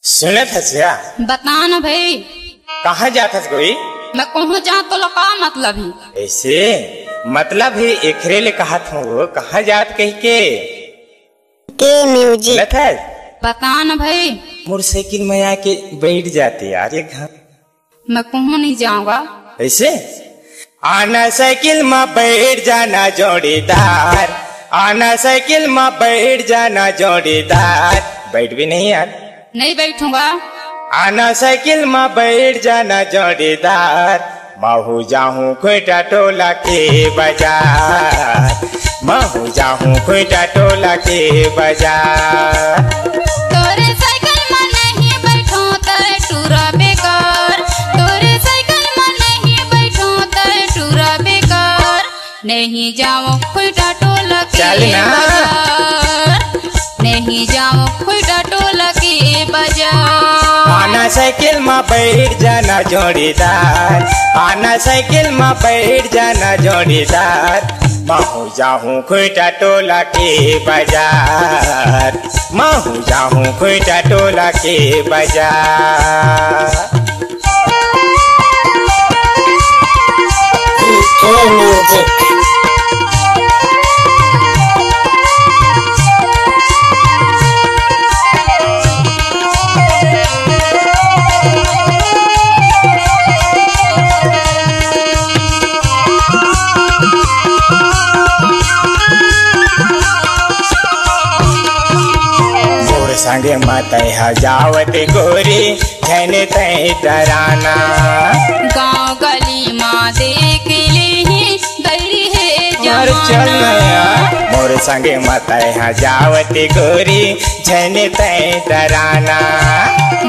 सुनत हसिया बता ना भाई। कहाँ जात हस गोई? मैं कहूँ जा तो लका मतलब ही ऐसे मतलब ही एकरे ले कहत हूँ कहाँ जात कही के म्यूजिक सुनत है? बता ना भाई। मोटरसाइकिल में आके बैठ जाते यार ये घर मैं कहूँ नहीं जाऊंगा। ऐसे आना साइकिल में बैठ जाना जोड़ीदार, आना साइकिल में बैठ जाना जोड़ीदार। बैठ भी नहीं यार, नहीं बैठूंगा। आना साइकिल में बैठ जाना जोड़ीदार। महू जाहूँ खोटा टोला के बाजार, महू जाहूँ खोटा टोला के बाजार। तोरे साइकिल में नहीं बैठो तो टूरा बेकार, तोरे साइकिल में नहीं बैठो तो टूरा बेकार। नहीं जाओ खोटा टोला के बाजार, नहीं जाओ खोटा टोला के बाजार। आना साइकिल में बैठ जाना जोड़ीदार, आना साइकिल में बैठ जाना जोड़ीदार। महू जाहूँ खोटा टोला के बाजार, महू जाहूँ खोटा टोला के बाजार। म्यूजिक संगे मत जावत गोरी झने तय डराना। गाँव गली माँ देख ली गई है जमाना। मोर संगे मत जावत गोरी झने तय डराना।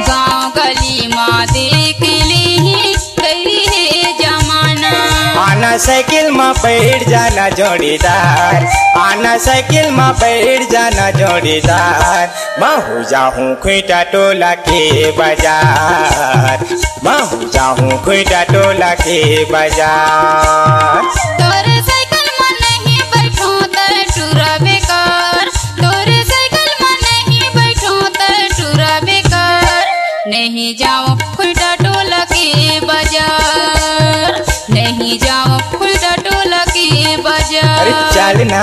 गाँव गली माँ देख ली गई है जमाना। आना साइकिल में बैठ जाना जोड़ीदार, आना साइकिल में बैठ जाना जोड़ीदार। महू जाहूँ खोटा टोला के बाजार, महू जाहूँ खोटा टोला के बाजार। तोरे साइकिल में नहीं बैठो तो टूरा बेकार, तोरे साइकिल में नहीं बैठो तो टूरा बेकार। नहीं जाओ खोटा टोला के बाजार, नहीं जाओ खोटा टोला के बाजार। अरे चल ना।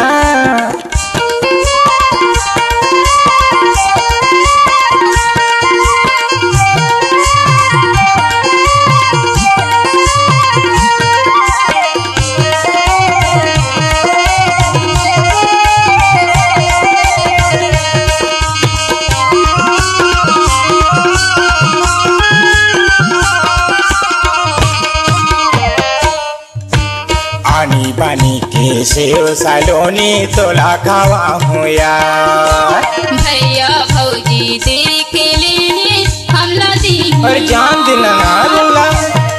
आनी बानी के सेव सालोनी तोला खावा हूँ यार। भैया भौजी देख ली हमला दी और जान दिला ना दूंगा।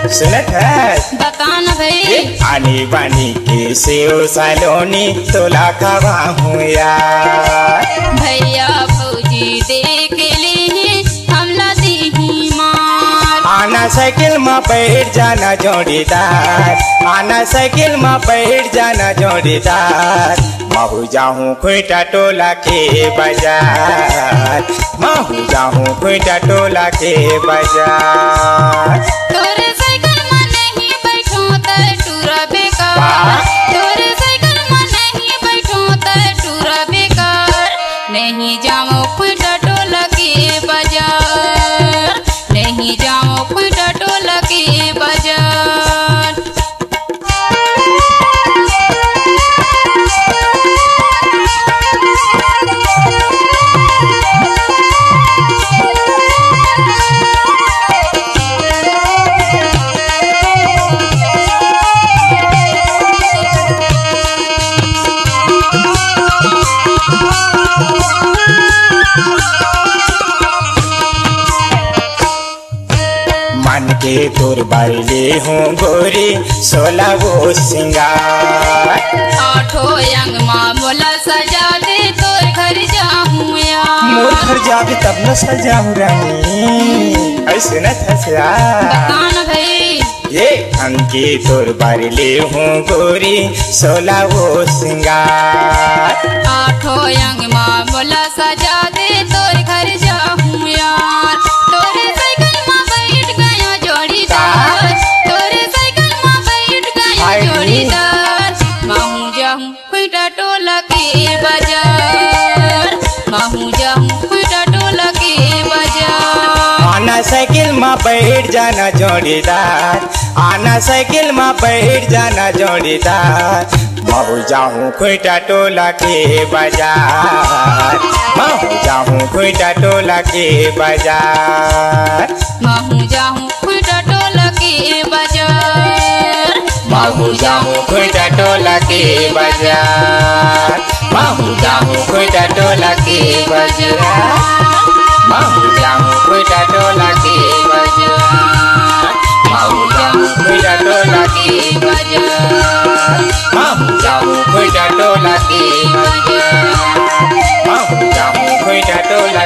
सुनत है? बता ना भाई। आनी बानी के सेव सालोनी तोला खावा हूँ यार। भैया भौजी देख ली हमला दी मार। आना साइकिल में बैठ जाना जोड़ीदार, आना साइकिल में बैठ जाना जोड़ीदार। महू जाहूँ खोटा टोला के बाजार, महू जाहूँ खोटा टोला के बाजार। तोरे साइकिल में नहीं बैठो तो टूरा बेकार, तोरे साइकिल में नहीं बैठो तो टूरा बेकार। नहीं जाओ खोटा टोला के बाजार, नहीं जाओ खोटा टोला के बाजार। मन के तोर बाइले हूँ गोरी 16 वो सिंगार। आठो यंग माँ बोला सजा दे तोर घर जाऊँ यार। मोर घर जाबे तब न सजाऊँ रानी। ऐसे न थसरा बता ना भाई। ये अंके तोर बाइले हूँ गोरी 16 वो सिंगार। आठो यंग माँ बोला सजा दे तोर घर जाऊँ यार। में बैठ जाना जोड़ीदार आना साइकिल में बैठ जाना जोड़ीदार महू जाऊँ खुईटा टोला के बाजार महू जाऊँ खुईटा टोला के बाजार महू जाऊँ खुईटा टोला के बाजार महू जाऊँ खुईटा टोला के बाजार महू जाऊँ खुईटा टोला के बाजार महू जाऊँ खुईटा टोला के बाजार महू जाऊँ खुईटा टोला के बाजार महू जाऊँ खुईटा टोला के बाजार महू जाऊँ खुईटा टोला